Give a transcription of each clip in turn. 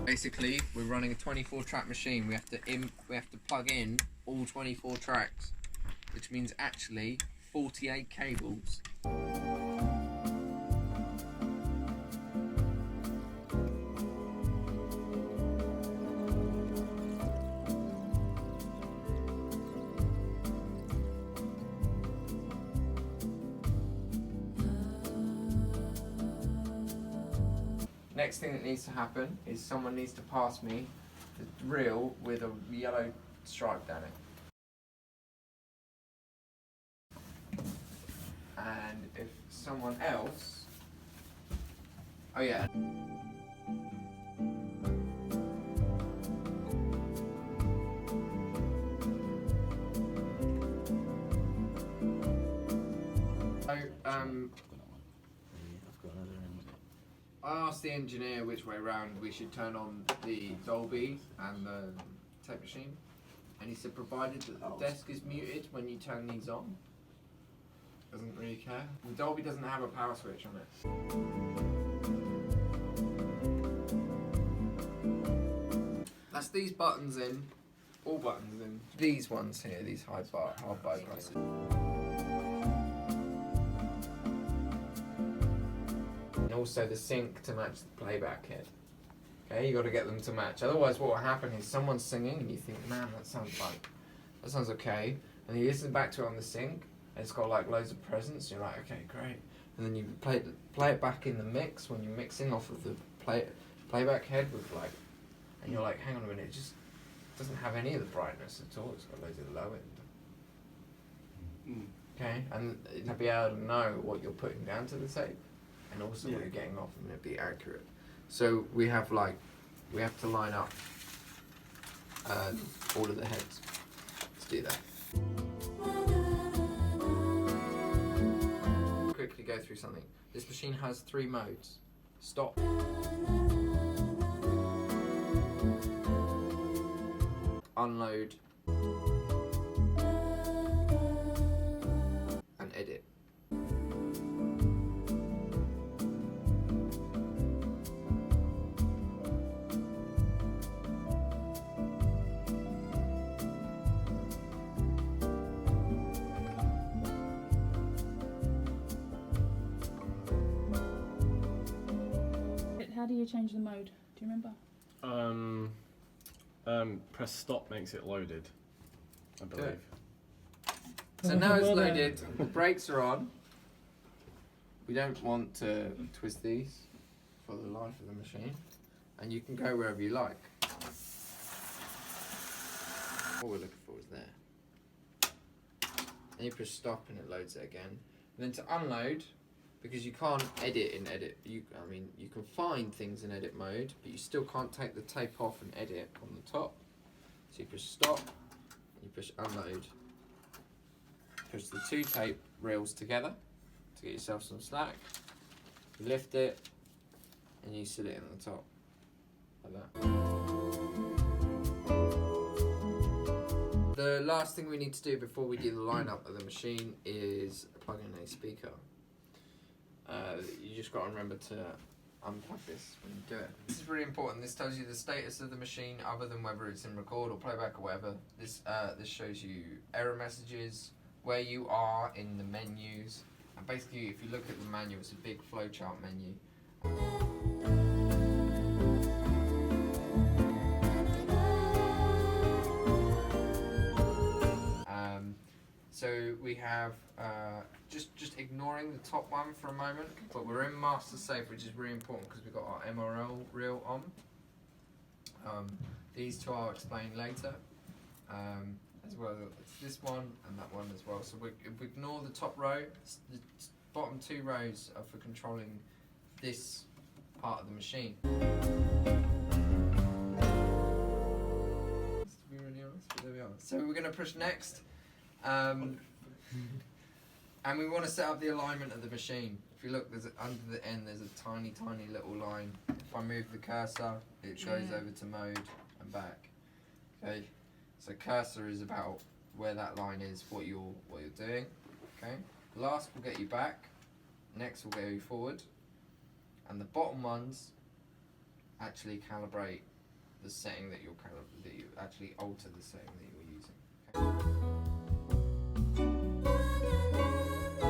Basically, we're running a 24-track machine. We have to plug in all 24 tracks, which means actually 48 cables. Next thing that needs to happen is someone needs to pass me the reel with a yellow stripe down it. And if someone else... Oh yeah. I asked the engineer which way round we should turn on the Dolby and the tape machine, and he said provided that the desk is muted when you turn these on. Doesn't really care. The Dolby doesn't have a power switch on it. That's these buttons in, all buttons in. These ones here, these hard bar glasses. And also the sync to match the playback head. Okay, you got to get them to match. Otherwise, what will happen is someone's singing and you think, man, that sounds okay. And you listen back to it on the sync, and it's got like loads of presence. You're like, okay, great. And then you play it back in the mix when you're mixing off of the playback head with like, and you're like, hang on a minute, it just doesn't have any of the brightness at all. It's got loads of the low end. Okay, and you'll be able to know what you're putting down to the tape, and also what you're getting off, and it'll be accurate. So we have to line up all of the heads to do that. Quickly go through something. This machine has 3 modes: stop, unload, and edit. How do you change the mode? Do you remember? Press stop makes it loaded, I believe. Good. So now it's loaded, the brakes are on. We don't want to twist these for the life of the machine, and you can go wherever you like. What we're looking for is there. And you push stop and it loads it again. And then to unload, because you can't edit in edit, you can find things in edit mode, but you still can't take the tape off and edit on the top. So you push stop, and you push unload. Push the 2 tape reels together to get yourself some slack. You lift it, and you sit it in the top, like that. The last thing we need to do before we do the lineup of the machine is plug in a speaker. You just got to remember to unplug this when you do it. This is really important. This tells you the status of the machine, other than whether it's in record or playback or whatever. This shows you error messages, where you are in the menus, and basically if you look at the manual, it's a big flowchart menu. So we have just ignoring the top one for a moment, but we're in master safe, which is really important because we've got our MRL reel on. These 2 I'll explain later, as well as this one and that one as well. So we ignore the top row. The bottom 2 rows are for controlling this part of the machine. To be really honest, but there we are. So we're going to push next. And we want to set up the alignment of the machine. If you look, under the end there's a tiny little line. If I move the cursor, it goes over to mode and back. Okay, so cursor is about where that line is, what you're doing. Okay, last will get you back, next will get you forward, and the bottom ones actually calibrate the setting that that you actually alter the setting that you're using.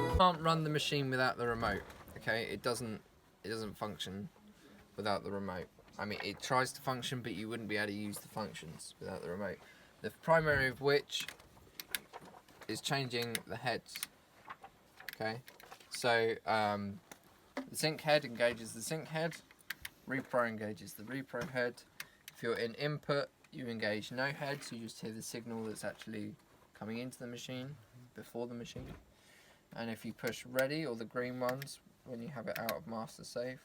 Okay. Can't run the machine without the remote. Okay, it doesn't function without the remote. I mean, it tries to function, but you wouldn't be able to use the functions without the remote. The primary of which is changing the heads. Okay, so the sync head engages the sync head, repro engages the repro head. If you're in input, you engage no head, so you just hear the signal that's actually coming into the machine before the machine. And if you push ready, or the green ones, when you have it out of master safe,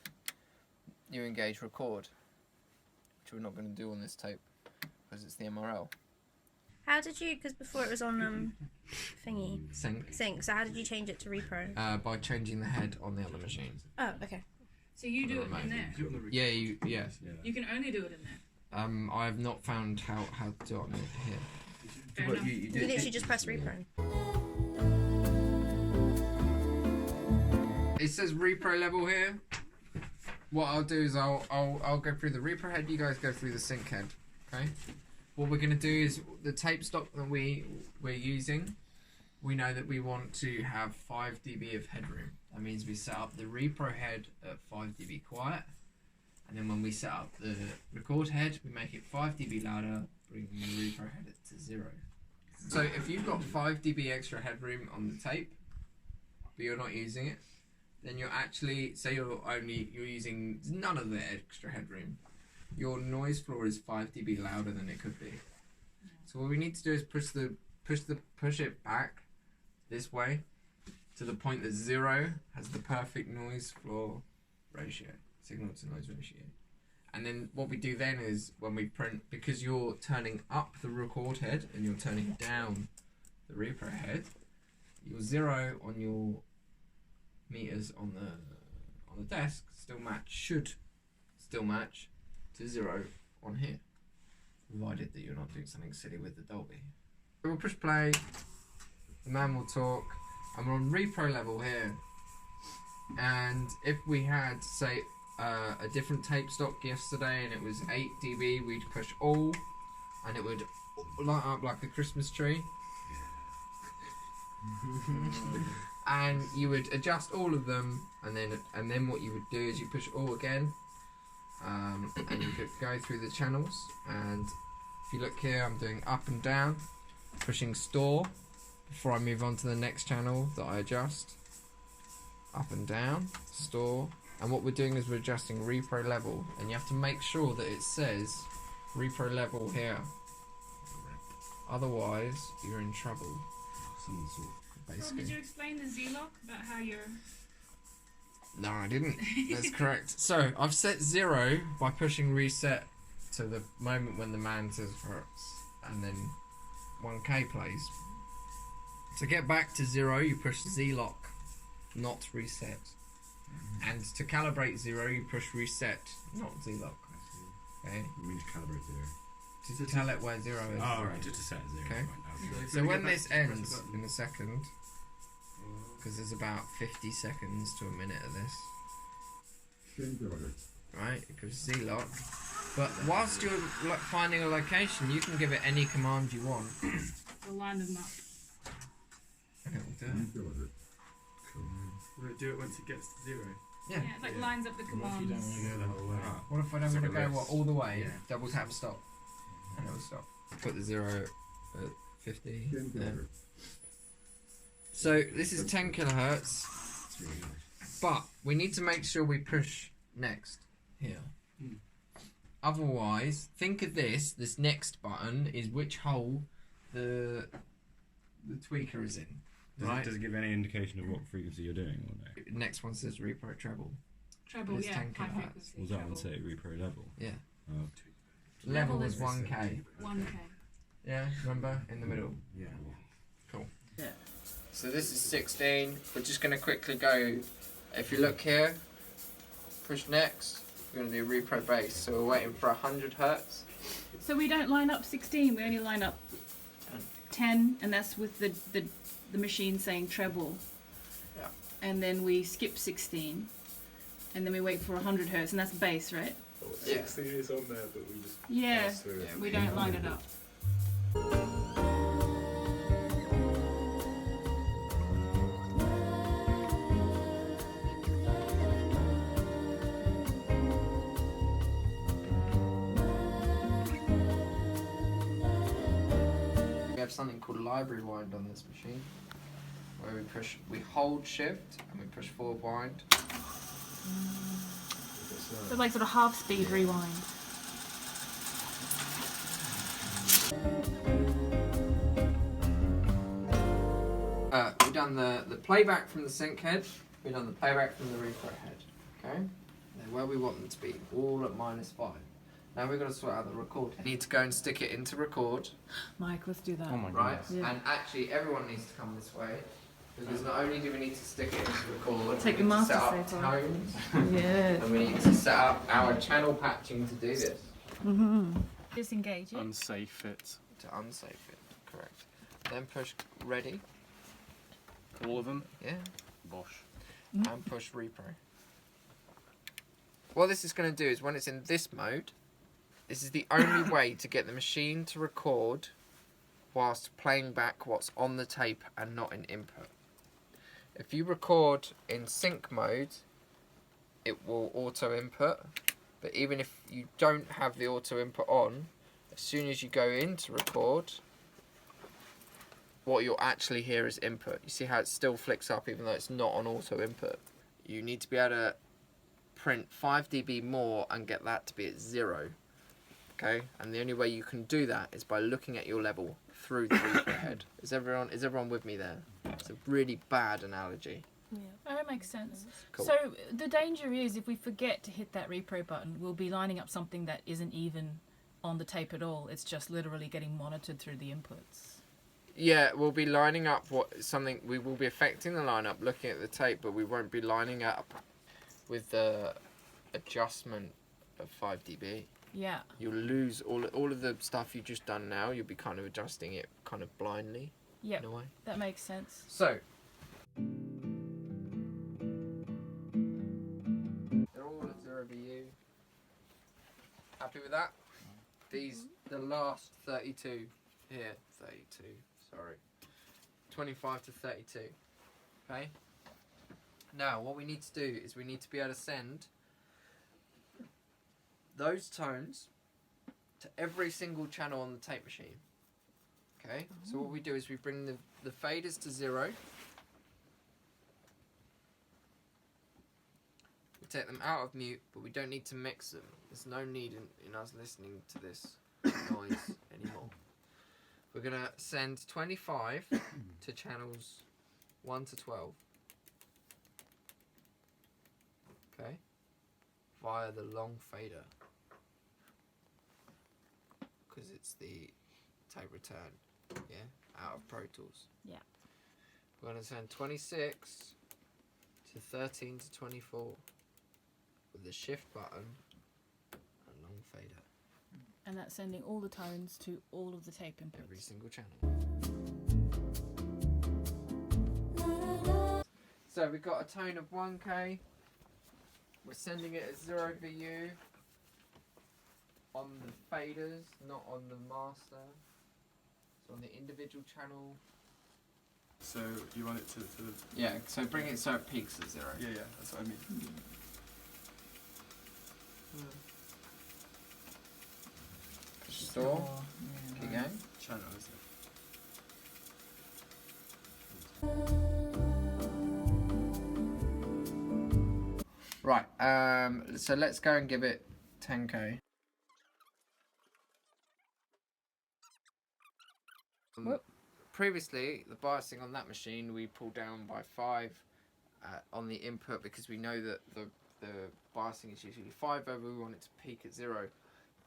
you engage record, which we're not going to do on this tape because it's the MRL. How did you, because before it was on thingy. Sync. So how did you change it to repro? By changing the head on the other machine. Oh, okay. So you do it in there? Yeah, yeah. You can only do it in there? I have not found how to do it on here. Fair enough. You literally just press repro. It says repro level here. What I'll do is I'll go through the repro head, you guys go through the sync head. Okay? What we're gonna do is the tape stock that we're using, we know that we want to have 5 dB of headroom. That means we set up the repro head at 5 dB quiet, and then when we set up the record head, we make it 5 dB louder, bringing the repro head to 0. So if you've got 5 dB extra headroom on the tape, but you're not using it, then you're actually, say you're using none of the extra headroom, your noise floor is 5 dB louder than it could be. So what we need to do is push it back this way to the point that 0 has the perfect noise floor ratio, signal to noise ratio. And then what we do then is when we print, because you're turning up the record head and you're turning down the repro head, your 0 on your meters on the desk should still match to 0 on here, provided that you're not doing something silly with the Dolby. We'll push play, the man will talk, and we're on repro level here. And if we had, say, a different tape stock yesterday and it was 8 dB, we'd push all, and it would light up like a Christmas tree. And you would adjust all of them, and then what you would do is you push all again, and you could go through the channels. And if you look here, I'm doing up and down, pushing store before I move on to the next channel that I adjust. Up and down, store, and what we're doing is we're adjusting repro level, and you have to make sure that it says repro level here, otherwise you're in trouble. So did you explain the Z-lock about how you're... No, I didn't. That's correct. So I've set 0 by pushing reset to the moment when the man says hertz, and then 1K plays. To get back to 0, you push Z-lock, not reset. And to calibrate 0, you push reset, not Z-lock. Okay. You mean to calibrate 0? To tell it where 0 is. Oh, right, just to set 0. Okay. Right, So when this ends in a second, because there's about 50 seconds to a minute of this, right? It goes Z-lock. But whilst you're finding a location, you can give it any command you want. We'll line them up. And it will do it. Cool. Will it do it once it gets to 0? Yeah. Yeah, it like lines up the What if you don't commands. want to go the whole way? What if I don't want to go all the way? Yeah. Double tap stop. And it will stop. Put the 0 at 50. There. So this is 10 kilohertz, It's really nice. but we need to make sure we push next here. Otherwise, think of this next button is which hole the tweaker is in. Right? Does it give any indication of what frequency you're doing or no? Next one says repro treble. Treble, It's yeah. 10 High kilohertz. frequency. Was that treble. one say repro level? Yeah. Oh. Level is is 1K. 1K. Yeah, remember? In the middle. Yeah. Cool. Yeah. So this is 16. We're just going to quickly go. If you look here, push next. We're going to do repro bass. So we're waiting for 100 hertz. So we don't line up 16, we only line up 10, and that's with the machine saying treble. Yeah. And then we skip 16, and then we wait for 100 hertz, and that's bass, right? Yeah. 16 is on there, but we just Yeah, pass through it. we don't line it up. We have something called library wind on this machine, where we hold shift and we push forward wind. So like sort of half speed rewind. We've done the playback from the sync head, we've done the playback from the repro head. Okay? They're where we want them to be, all at -5. Now we've got to sort out the record head. Need to go and stick it into record, Mike, let's do that. Oh my right? goodness. Yeah. And actually everyone needs to come this way, because not only do we need to stick it into record, Take we the need to set master up safe on. tones, Yes. and we need to set up our channel patching to do this. Disengage it. Unsafe it. To unsafe it, correct. Then push ready, All of them? yeah, Bosh. and push repro. What this is going to do is when it's in this mode, this is the only way to get the machine to record whilst playing back what's on the tape and not in input. If you record in sync mode, it will auto input, but even if you don't have the auto input on, as soon as you go into record, what you'll actually hear is input. You see how it still flicks up even though it's not on auto input. You need to be able to print 5 dB more and get that to be at 0. Okay, and the only way you can do that is by looking at your level through the repro head. Is everyone with me there? It's a really bad analogy. Yeah. Oh, that makes sense. Cool. So the danger is if we forget to hit that repro button, we'll be lining up something that isn't even on the tape at all. It's just literally getting monitored through the inputs. Yeah, we'll be lining up we will be affecting the lineup looking at the tape, but we won't be lining up with the adjustment of 5 dB. Yeah. You'll lose all of the stuff you've just done now. You'll be kind of adjusting it kind of blindly Yep. in a way. That makes sense. So they're all at 0 BU. Happy with that? The last 32 here, 32. Sorry, 25 to 32. Okay. Now what we need to do is we need to be able to send those tones to every single channel on the tape machine. Okay, so what we do is we bring the faders to 0. We take them out of mute, but we don't need to mix them. There's no need in us listening to this noise anymore. We're going to send 25 to channels 1 to 12. Okay, via the long fader. Because it's the tape return, yeah, out of Pro Tools. Yeah. We're going to send 26 to 13 to 24 with the shift button and long fader. And that's sending all the tones to all of the tape inputs. Every single channel. So we've got a tone of 1K. We're sending it at 0 VU on the faders, not on the master. So on the individual channel. So you want it to Yeah, so bring it so it peaks at 0. yeah, that's what I mean. Store. Keep going. Channel, isn't it? Right, so let's go and give it 10K. Previously, the biasing on that machine we pulled down by 5 on the input because we know that the biasing is usually 5 over, we want it to peak at 0.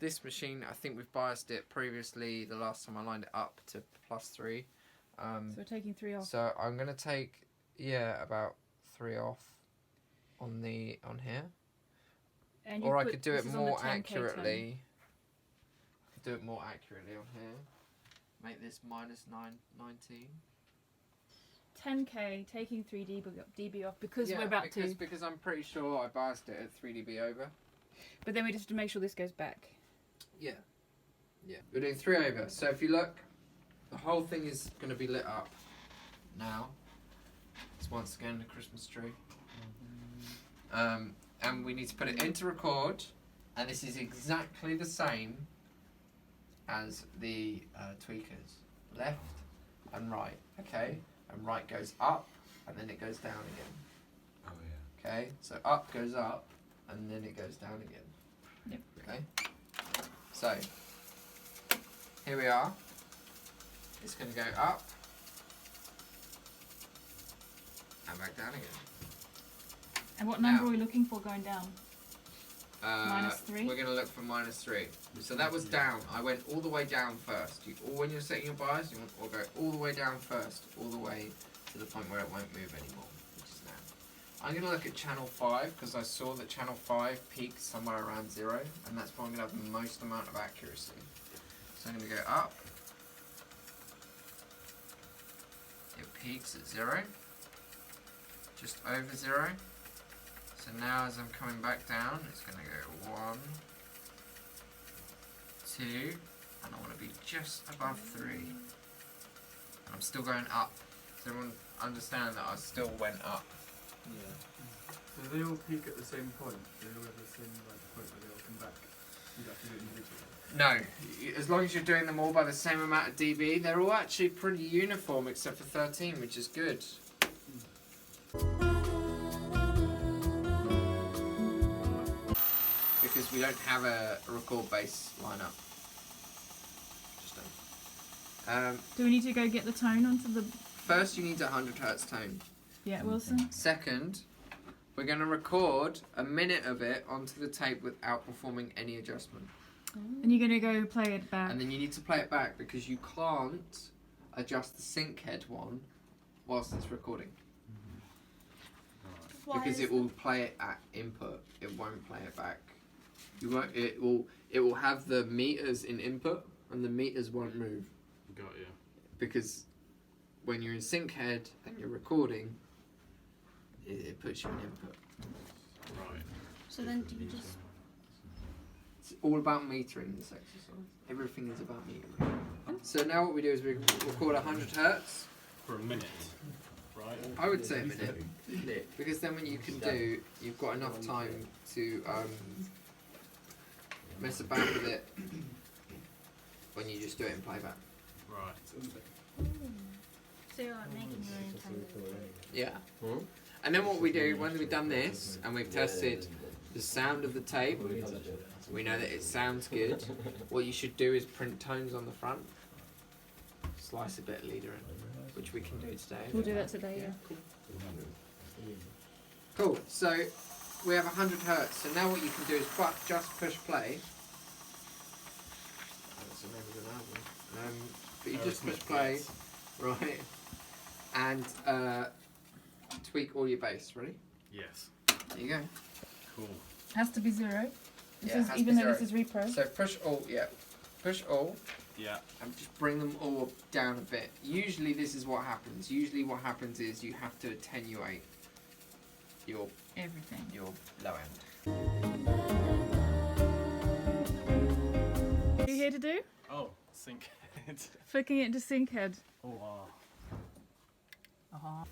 This machine, I think we've biased it previously, the last time I lined it up to +3. So we're taking 3 off. So I'm going to take, about 3 off on here. And Or I put- could do this it is on the more 10K tone. accurately. I could do it more accurately on here. Make this -919. 10K, taking 3 dB off because we're about to. Because I'm pretty sure I biased it at 3 dB over. But then we just have to make sure this goes back. Yeah. Yeah. We're doing 3 over. So if you look, the whole thing is going to be lit up now. It's once again the Christmas tree. And we need to put it into record. And this is exactly the same as the tweakers. Left and right. Okay? And right goes up and then it goes down again. Oh yeah. Okay? So up goes up and then it goes down again. Yep. Okay? So, here we are. It's going to go up and back down again. And what number Now. are we looking for going down? -3? We're going to look for -3. So that was down. I went all the way down first. When you're setting your bias, you want to go all the way down first, all the way to the point where it won't move anymore, which is now. I'm going to look at channel 5 because I saw that channel 5 peaked somewhere around 0, and that's where I'm going to have the most amount of accuracy. So I'm going to go up. It peaks at 0, just over 0. So now as I'm coming back down, it's going to go 1, 2, and I want to be just above 3. And I'm still going up. Does everyone understand that I still went up? Yeah. So they all peak at the same point? They all have the same point where they all come back? You'd have to do it individually? No, as long as you're doing them all by the same amount of dB, they're all actually pretty uniform except for 13, which is good. Because we don't have a record bass lineup. Just don't. Do we need to go get the tone onto the... First, you need a 100 Hz tone. Yeah, Wilson? Second, we're going to record a minute of it onto the tape without performing any adjustment. And you're going to go play it back. And then you need to play it back because you can't adjust the sync head one whilst it's recording. Why Because is it will play it at input. It won't play it back. You won't. It will have the meters in input, and the meters won't move Got you. because when you're in sync head and you're recording, it puts you in input. Right. So then do you just... It's all about metering this exercise. Everything is about metering. So now what we do is we record 100 Hz. For a minute, right? I would say a minute, because then when you can do, you've got enough time to mess about with it when you just do it in playback. Right. So you're like making your own time. Yeah. And then what we do, when we've done this and we've tested the sound of the tape, we know that it sounds good. What you should do is print tones on the front, slice a bit of leader in, which we can do today. We'll do that today, yeah. Cool. So we have 100 Hz. So now what you can do is just push play. That's the name of an album. But you just push play, right? And tweak all your bass. Ready? Yes. There you go. Cool. Has to be 0. This Yeah, it is, has to even be though 0. this is repro. So push all. Yeah. Push all. Yeah. And just bring them all down a bit. Usually this is what happens. Usually what happens is you have to attenuate your Everything. low end. What are you here to do? Oh, sync head. Flicking it into sync head. Oh, wow.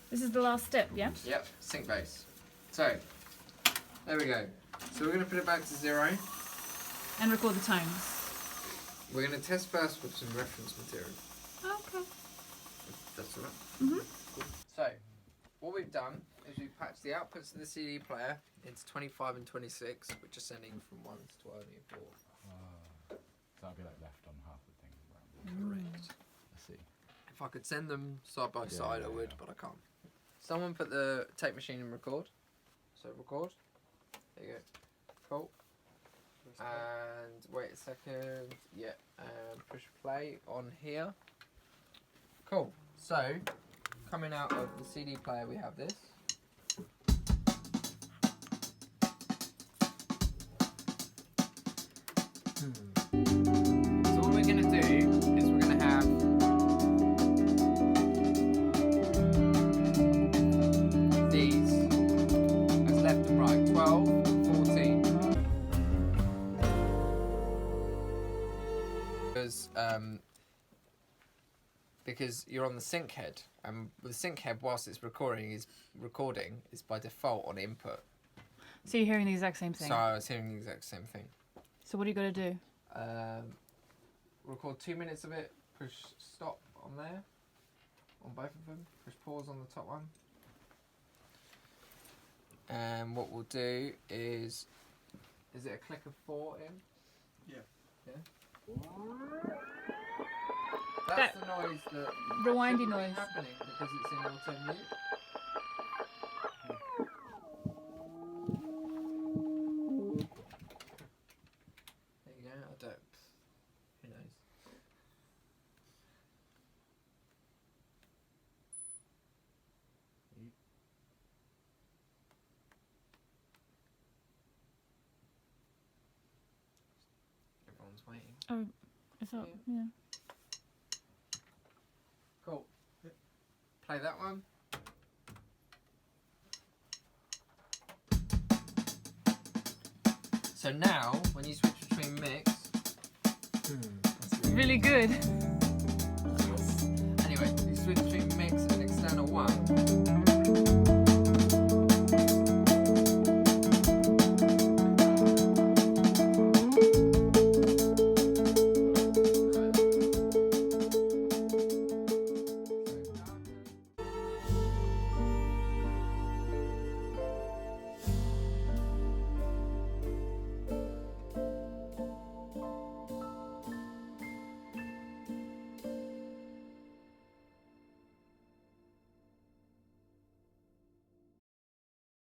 This is the last step, yeah? Yep, sync bass. So, there we go. So we're going to put it back to 0. And record the tones. We're going to test first with some reference material. Okay. That's all right. Mhm. Cool. So, what we've done is we've patched the outputs of the CD player into 25 and 26, which are sending from 1 to 12 and 4. So that'd be like left on half the thing. Correct. I see. If I could send them side by Yeah, side, yeah, I would, yeah. but I can't. Someone put the tape machine in record. So record. There you go. Cool. And wait a second. Yeah. And push play on here. Cool. So coming out of the CD player, we have this. So what we're gonna do is we're gonna have these as left and right, 12 and 14. because you're on the sync head, and the sync head, whilst it's recording is by default on input. So you're hearing the exact same thing. So I was hearing the exact same thing. So what are you going to do? Record 2 minutes of it. Push stop on there, on both of them. Push pause on the top one. And what we'll do is it a click of 4 in? Yeah. That's the noise that rewindy shouldn't be noise. happening because it's in auto mute. There you go. I don't. Who knows? Everyone's waiting. Oh, is that, yeah. Cool. Play that one. So now, when you switch between mix, Really good. anyway, you switch between mix and external one.